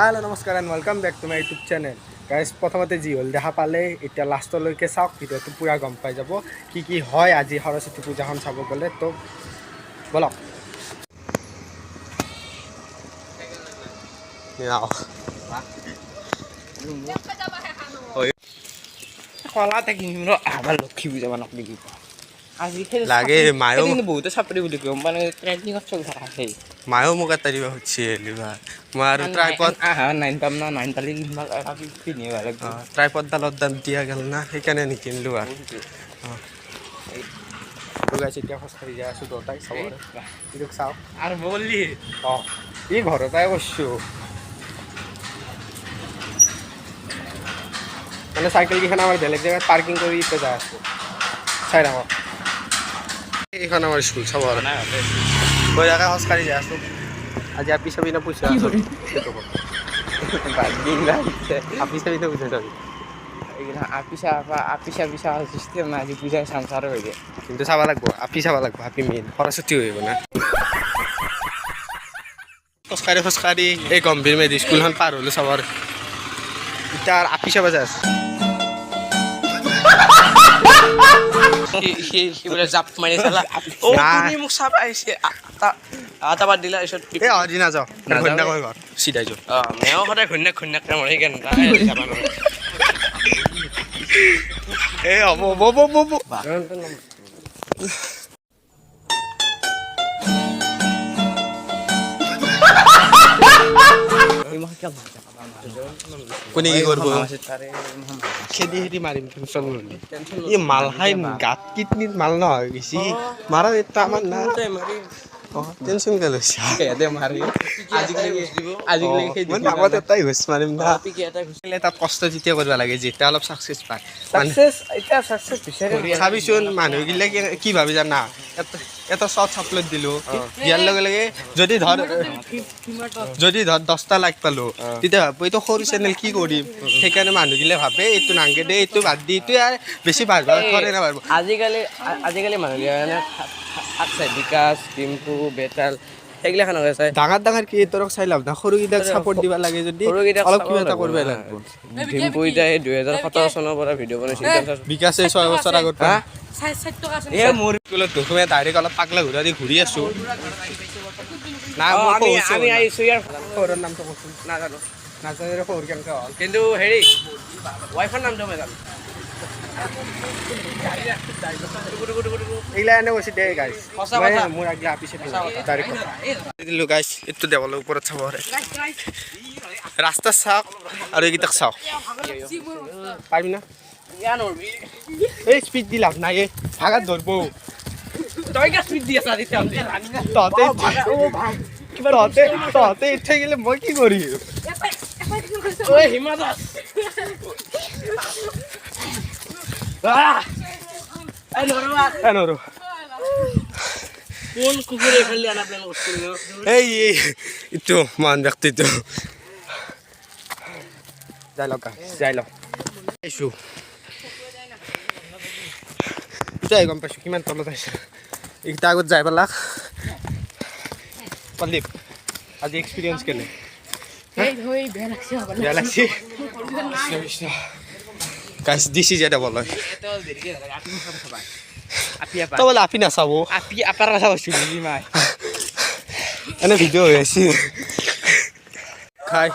hello नमस्कार and welcome back to my YouTube channel guys प्रथमते जी हल देखा पाले इतना लास्टলৈকে চাওক ভিডিওটো পুৰা গম পাই যাব কি হয় আজি সৰস্বতী পূজাখন চাব গলে তো বলক নাও কলাতে কিনিলো আবার লক্ষ্মী পূজা বানাক নেকি আজি খেল লাগে মায়ো কিন্তু বহুত ছাপৰি বুলি কম মানে ট্ৰেন্ডিংত চলি থকা আছে মায়ো মোক এটা দিবা হচ্ছে লিবা মই আৰু ট্ৰাইপড নাইন পাম না নাইন পালি কিনি ভাল ট্ৰাইপড ডালত দাম দিয়া গেল না সেইকাৰণে নিকিনিলো আৰু তো গাইছ এতিয়া খোজকাঢ়ি যাই আছো দুটাই চাব ইটোক চাওক আৰু বললি ই ঘৰতেই কৰিছো মানে সাইকেল কেইখন আমাৰ বেলেগ জেগাত পাৰ্কিং কৰি ইতে যাই আছো চাই ৰাখক এইখন আমাৰ স্কুল চাব আৰু মই জাগা খোজকাঢ়ি যাই আছো আজি আপি চাবি না পইচা আপি চাবি না পইচা চাবি আপিছা চিষ্টেম নাই আজি পূজা সংসাৰ হৈ যায় কিন্তু চাব লাগব আপি চাব লাগব আপি মেইন সৰস্বতী হৈ না খোজকাঢ়ি এই গম্ভীৰ মেধি স্কুলখন পাৰ হ'লে চাব আৰু এতিয়া আপি চাব যাই আছো বোলে জাপ মাৰি চালা তুমি মোক চাব আহিছে আটা বাদ দিলা পিছত এই আজি নাযাওঁ ঘন্যা কৈ ঘৰ চিধাই যাওঁ মেও সদায় ঘন্যাক মাৰি কেনে যাবা নোৱাৰে এই হ'ব কোনে কি কৰিব খেদি মাৰিম টেনশ্যন নল'লি এই মাল খাই গাত কিডনীত মাল নহয় বেছি মাৰা এটা আমাৰ না টেনশ্যন কে লৈছে আগত এটাই ঘোচ মাৰিম না তাত কষ্ট যেতিয়া কৰিব লাগে যেতিয়া অলপ ছাকচেছ পায় চাবিচোন মানুহগিলাক কি ভাবি জানা এটা শ্বৰ্ট চাপ্লেট দিলোঁ দিয়াৰ লগে লগে যদি ধৰ 10টা লাইক পালোঁ তেতিয়া ভাবোঁ এইটো সৰু চেনেল কি কৰিম সেইকাৰণে মানুহগিলা ভাবে এইটো নাংগে দে এইটো বাদ দি এইটো আৰু বেছি ভাল কৰে নাপাৰিব আজিকালি মানুহগিলা বিকাশ টিম্পু বেতাল সেইগিলাখান হৈ আছে ডাঙৰ ক্ৰিয়েটৰক চাই লাভ না সৰুকেইটাক ছাপোৰ্ট দিব লাগে যদি অলপ কিবা এটা কৰিব লাগিব টিম্পু এতিয়া 2017 চনৰ পৰা ভিডিঅ' বনাইছে বিকাশে 6 বছৰ আগত মোৰ স্কুলত দুখমে ডাইৰেক্ট অলপ পাগলা ঘূৰা দি ঘূৰি আছো না আমি আহিছো ইয়াৰ সৰুৰ নামটো কৈছো নাজানো সৰু কেনেকৈ হ'ল কিন্তু হেৰি ৱাইফাৰ নামটো মই জানো এইগিলা এনে কৈছে দে গাইছ মোৰ আগলা আপিছে দিলোঁ গাইছ এইটো দেৱালৰ ওপৰত চাব ৰাস্তা চাওক আৰু এইকেইটাক চাওক পাৰিবি না এই স্পীড দি লাভ নাই ভাগাত ধৰব তহঁতে ইচ্ছা গেলে মই কি কৰিম এইটো মান ব্যক্তিটো যাই লওক আহিছো যাই গম পাইছো কিমান তলত আহিছে এইকেইটা আগত যাই পেলাক পল্লীপ আজি এক্সপিৰিয়েঞ্চ কেলে বেয়া লাগছে গাইছ দিছি যে দেৱলৈ তই বোলে আপি নাচাব এনে ভিডিঅ' হৈ আছে খাই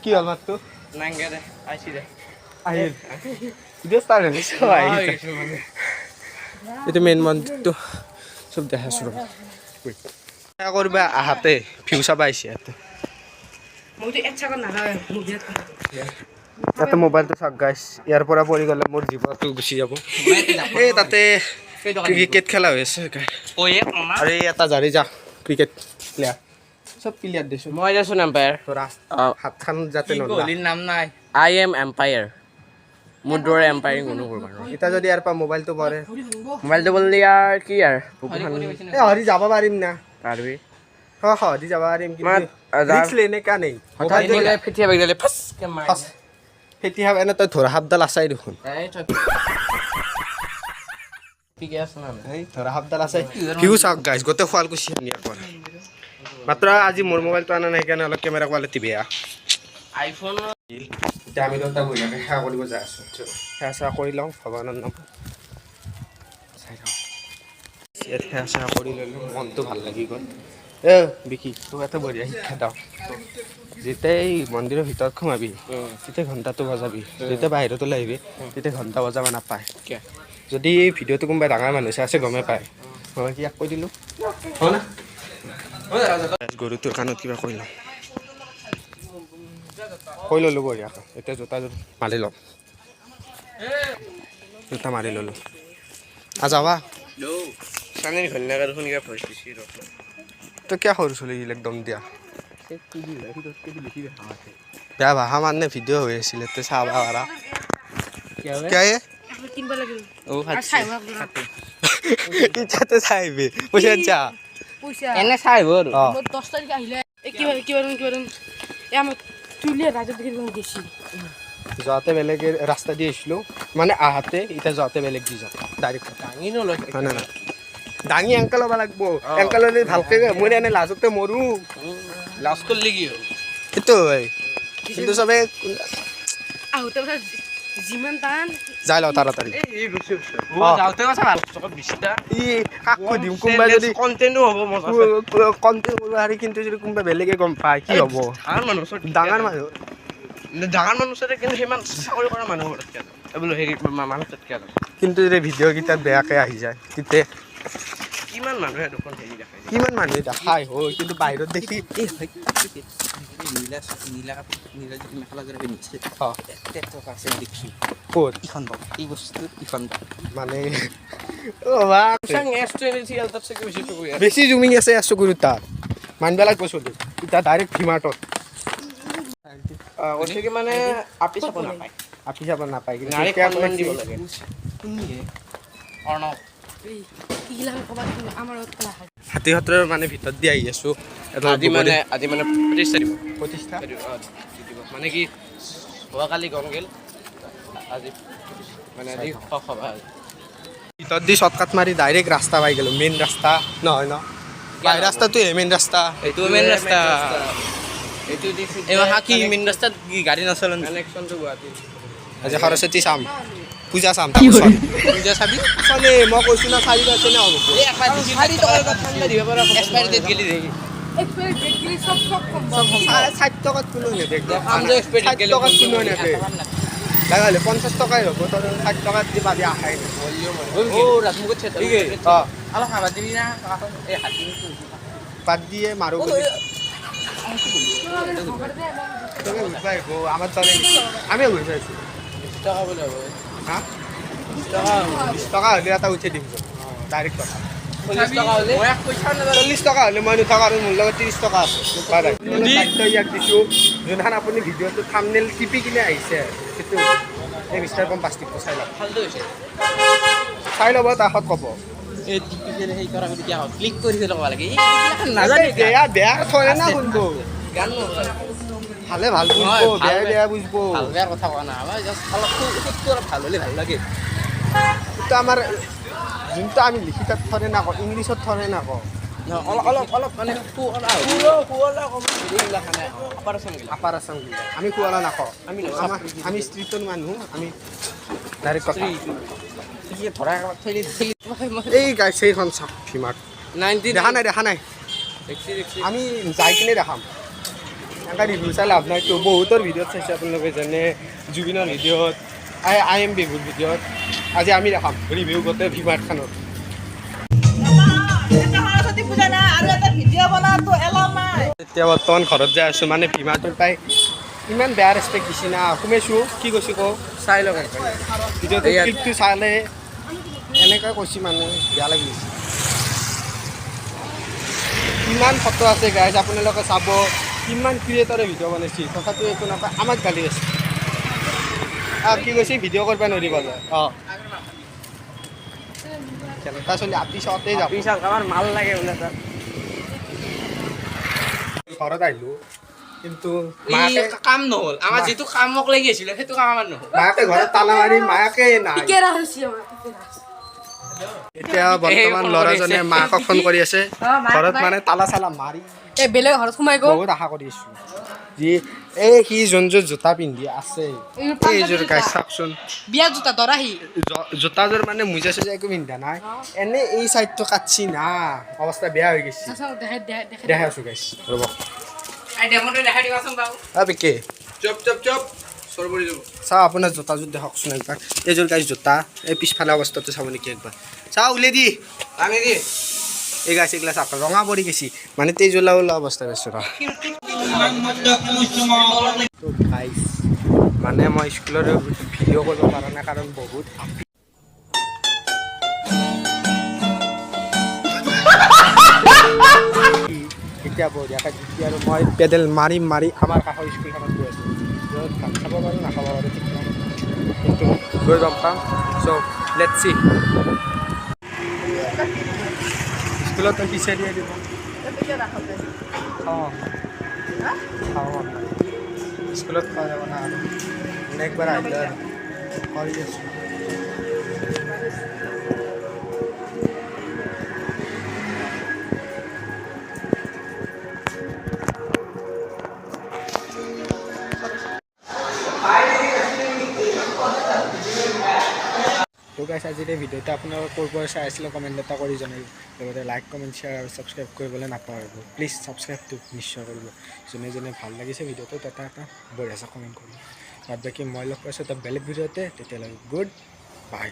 কি হ'ল মাতটো আহিল ভিডিঅ' ষ্টাৰ্ট হৈছে এইটো মেইন মন্দিৰটো চব দেখাইছোঁ কৰিবা আহাতে ভিউ চাব আহিছে ইয়াতে তাতে মোবাইলটো চাওক গাইছ ইয়াৰ পৰা পৰি গ'লে মোৰ জীৱনটো গুচি যাব এই তাতে ক্ৰিকেট খেলা হৈ আছে আৰু এই এটা জাৰি যা ক্ৰিকেট প্লেয়াৰ চব প্লেয়াৰ দিছোঁ মই আছোঁ এম্পায়াৰ হাতখন যাতে নলয় নাম নাই আই এম এম্পায়াৰ মোৰ দৰে এম্পায়াৰিং কোনো কৰিব নোৱাৰোঁ এতিয়া যদি ইয়াৰ পৰা মোবাইলটো পৰে মোবাইলটো বললি আৰু কি আৰু এই হৰি যাব পাৰিম না পাৰবি হৰি যাব পাৰিম কিন্তু ৰিক্স লেনে কা নেই ফেটিয়া বাগি দিলে ফাঁচকে মাৰি ফেটি হাব এনে তই ধৰা হাবডাল আছাই দেখোন ঠিকে আছে না ধৰা শব্দাল আছে ভিউ চাওক গাইজ গোটেই শুৱালকুছি নিয়াৰ পৰা মাত্ৰ আজি মোৰ মোবাইলটো আনা নাই সেইকাৰণে অলপ কেমেৰা কোৱালিটি বেয়া আইফোন এতিয়া আমি দুটা বহিলাকে সেৱা কৰিব যাই আছোঁ সেৱা চেৱা কৰি লওঁ ভগৱানৰ নাম চাই লওঁ ইয়াত সেৱা চেৱা কৰি ল'লোঁ মনটো ভাল লাগি গ'ল বিকি তোক এটা বঢ়িয়া শিক্ষা দিওঁ যেতিয়া এই মন্দিৰৰ ভিতৰত সোমাবি তেতিয়া ঘণ্টাটো বজাবি যেতিয়া বাহিৰত ওলাই আহিবি তেতিয়া ঘণ্টা বজাব নাপায় যদি এই ভিডিঅ'টো কোনোবাই ডাঙৰ মানুহ আছে গমেই পায় মই কি ইয়াক কৈ দিলোঁ হয় না গৰুটোৰ কাণত কিবা কৈ লওঁ কৈ ল'লোঁ বঢ়িয়াকৈ এতিয়া জোতাযোৰ মাৰি লওঁ জোতা মাৰি ল'লোঁ যাবা চানেৰ ঘন্যাকাৰ শুনি ভয়েস দিছি তো কিয় সৰু চলি একদম দিয়া বেয়া ভাষা মানে ভিডিঅ' হৈ আছিলে তে চাবা পাৰা কিয় ইচ্ছাতে চাইবি পইচা আনছা এনে চাইব আৰু 10 তাৰিখ আহিলে কিবা আমাৰ তুলিয়ে ৰাজত গেছি যাওঁতে বেলেগে ৰাস্তা দি আহিছিলোঁ মানে আহাতে এতিয়া যাওঁতে বেলেগ দি যাওঁ ডাইৰেক্ট দাঙি নলয় হয় না দাঙি এংকা ল'ব লাগিব এংকা ল'লে ভালকৈ মই এনে লাজতে মৰো লাজ কৰিলে কি হ'ল সেইটো হয় কিন্তু চবে আহোঁতে যিমান টান যাই লওঁ তাড়াতাড়ি যাওঁতে কথা ভাল চকত বিচিটা ই কাকো দিম কোনোবাই যদি কণ্টেণ্টো হ'ব মজা কণ্টেণ্ট কৰিব পাৰি কিন্তু যদি কোনোবাই বেলেগে গম পায় কি হ'ব ডাঙৰ মানুহ ডাঙৰ মানুহ ওচৰতে কিন্তু সিমান চাকৰি কৰা মানুহ বোলো হেৰি মানুহ তাতকৈ কিন্তু যদি ভিডিঅ'কেইটাত বেয়াকৈ আহি যায় তেতিয়া কিমান মানুহে দেখোন হেৰি দেখায় কিমান মানুহে দেখাই হয় কিন্তু বাহিৰত দেখি নীলা যদি মেখেলাযোৰ পিন্ধিছে টকা আছে দেখিছোঁ ক'ত ইখন এই বস্তু ইখন মানে বেছি বেছি জুমিং আছে আছোঁ গুৰু তাত মানবিলাক বস্তুটো এতিয়া ডাইৰেক্ট ভিমাৰ্টত গতিকে মানে আপি চাব নাপায় আপি চাব নাপায় কিন্তু নাৰীক সন্মান দিব লাগে অৰ্ণৱ হাতী সত্ৰৰ মানে ভিতৰত দি আহি আছোঁ আজি মানে প্ৰতিষ্ঠা দিব প্ৰতিষ্ঠা মানে কি যোৱাকালি গম গ'ল আজি মানে আজি সভা ভিতৰত দি শ্বৰ্টকাট মাৰি ডাইৰেক্ট ৰাস্তা পাই গ'লোঁ মেইন ৰাস্তা নহয় ন বাই ৰাস্তাটোৱে মেইন ৰাস্তা এইটো মেইন ৰাস্তা এইটো এইমাহা কি মেইন ৰাস্তাত কি গাড়ী নচলে কানেকশ্যনটো গুৱাহাটী আজি সৰস্বতী চাম পূজা চাম তাৰপিছত পূজা চাবি চলে মই কৈছোঁ না 4 পাৰ্চেণ্টে হ'ব 4 টকাৰ ঠাণ্ডা দিব পাৰা এক্সপায়াৰী ডেট গেলি দেই 60 টকাত কোনো নেদেখ আমজো এক্সপায়াৰী ডেট গেলি 60 টকাত কোনো নেদেখ লাগা হ'লে 50 টকাই হ'ব তই 60 টকাত দি পাবি আশাই নাই ও ৰাজমুখত চেট অলপ খাবা দিবি না এই হাতী বাদ দিয়ে মাৰো বুলি আমার চলে আমিও ঘুরে পাইছি টাকা বলে হবে হ্যাঁ 20 টাকা হলে এটা উঠে দিম ডাইরেক্ট টাকা 40 টাকা হলে 40 টাকা হলে মই নুঠাক আৰু মোৰ লগত 30 টকা আছে ইয়াক দিছোঁ যোনখন আপুনি ভিডিঅ'টো থাম্বনেইল টিপি কিনে আহিছে সেইটো এই মিষ্টাৰ কম প্লাষ্টিকটো চাই লওক ভালটো হৈছে চাই ল'ব তাহাঁত ক'ব এই টিপি যে সেই কৰা বুলি দিয়া ক্লিক কৰি ল'ব লাগে বেয়া বেয়া থয় না শুনব গান ভালে ভাল বুঝবো বেয়া বেয়া বুঝবো ভাল বেয়াৰ কথা কোৱা নাই আমাৰ জাষ্ট অলপ সেইটো অলপ ভাল হ'লে ভাল লাগে কিন্তু আমাৰ যোনটো আমি লিখি তাত থৰে নাকওঁ ইংলিছত থৰে নাকওঁ অলপ অলপ মানে শুৱলা আপাৰ আছাম আমি শুৱলা নাকওঁ আমি ষ্ট্ৰীটৰ মানুহ আমি ডাইৰেক্ট কথা ধৰা এই গাইছে এইখন চাওক ভিমাৰ্ট দেখা নাই আমি যাই কিনে দেখাম এনেকৈ ৰিভিউ চাই লাভ নাইতো বহুতৰ ভিডিঅ'ত চাইছে আপোনালোকে যেনে জুবিনৰ ভিডিঅ'ত আই এম বিহুৰ ভিডিঅ'ত আজি আমি দেখাম ৰিভিউ গোটেই ভিমাৰ্টখনত এতিয়া বৰ্তমান ঘৰত যাই আছোঁ মানে ভিমাৰ্টৰ পাই ইমান বেয়া ৰেচপেক্ট দিছি না সোমাইছোঁ কি কৈছোঁ কওঁ চাই লওক ভিডিঅ'টো ক্লিপটো চালে এনেকৈ কৈছে মানে বেয়া লাগি গৈছে কিমান ফটো আছে গাইজ আপোনালোকে চাব কিমান ক্ৰিয়েটৰে ভিডিঅ' বনাইছে তথাপিও একো নাপায় আমাক গালি আছে কি কৈছে ভিডিঅ' কৰিব নোৱাৰি বোলে অঁ কেনেকুৱা চলি আপি চাওঁতেই যাব আমাৰ মাল লাগে বোলে তাত ঘৰত আহিলোঁ কিন্তু কাম নহ'ল আমাৰ যিটো কামক লাগি আছিলে সেইটো কাম আমাৰ নহ'ল মায়াকে ঘৰত তালা মাৰি মায়াকে নাই এতিয়া বৰ্তমান ল'ৰাজনে মাকক ফোন কৰি আছে ঘৰত মানে তালা চালা মাৰি এই বেলেগ ঘৰত সোমাই গ'ল বহুত আশা কৰি আছোঁ যি এই সি যোনযোৰ জোতা পিন্ধি আছে এইযোৰ গাইছ চাওকচোন বিয়া জোতা দৰাহি জোতাযোৰ মানে মোজা চোজা একো পিন্ধা নাই এনে এই চাইডটো কাটছি না অৱস্থা বেয়া হৈ গৈছে দেখাই আছোঁ গাইছ ৰ'ব বিকে চাওঁ আপোনাৰ জোতাযোৰ দেখাওকচোন একবাৰ এইযোৰ গাইছ জোতা এই পিছফালে অৱস্থাটো চাব নেকি একবাৰ চাওঁ উলিয়াই দি ভাঙি দি এই গাছ এইগিলা চাওক ৰঙা পৰি গৈছি মানে তেজোলা ওলা অৱস্থা পাইছোঁ গাইছ মানে মই স্কুলৰ ভিডিঅ' কৰিব পৰা নাই কাৰণ বহুত এতিয়া বঢ়িয়াকৈ জিকি আৰু মই পেডেল মাৰি মাৰি আমাৰ কাষৰ স্কুলখনত গৈ আছোঁ য'ত ভাত খাব পাৰোঁ নাখাব পাৰোঁ ঠিক নাই কিন্তু গৈ গম পাম চ' লেটছ চি স্কুলত পিছিয়াই দিয়ে দিব স্কুলত খোৱা যাব না আৰু একবাৰ আহিলে কৰি আছোঁ তো গাইছ আজিৰ এই ভিডিঅ'টো আপোনালোকে ক'ৰ পৰা চাই আছিলে কমেণ্ট এটা কৰি জনাব লগতে লাইক কমেণ্ট শ্বেয়াৰ আৰু ছাবস্ক্ৰাইব কৰিবলৈ নাপাহৰিব প্লিজ ছাবস্ক্ৰাইবটো নিশ্চয় কৰিব যোনে যোনে ভাল লাগিছে ভিডিঅ'টো এটা বঢ়িয়াছে কমেণ্ট কৰিব বাদ বাকী মই লগ পাইছোঁ এটা বেলেগ ভিডিঅ'তে তেতিয়ালৈকে গুড বাই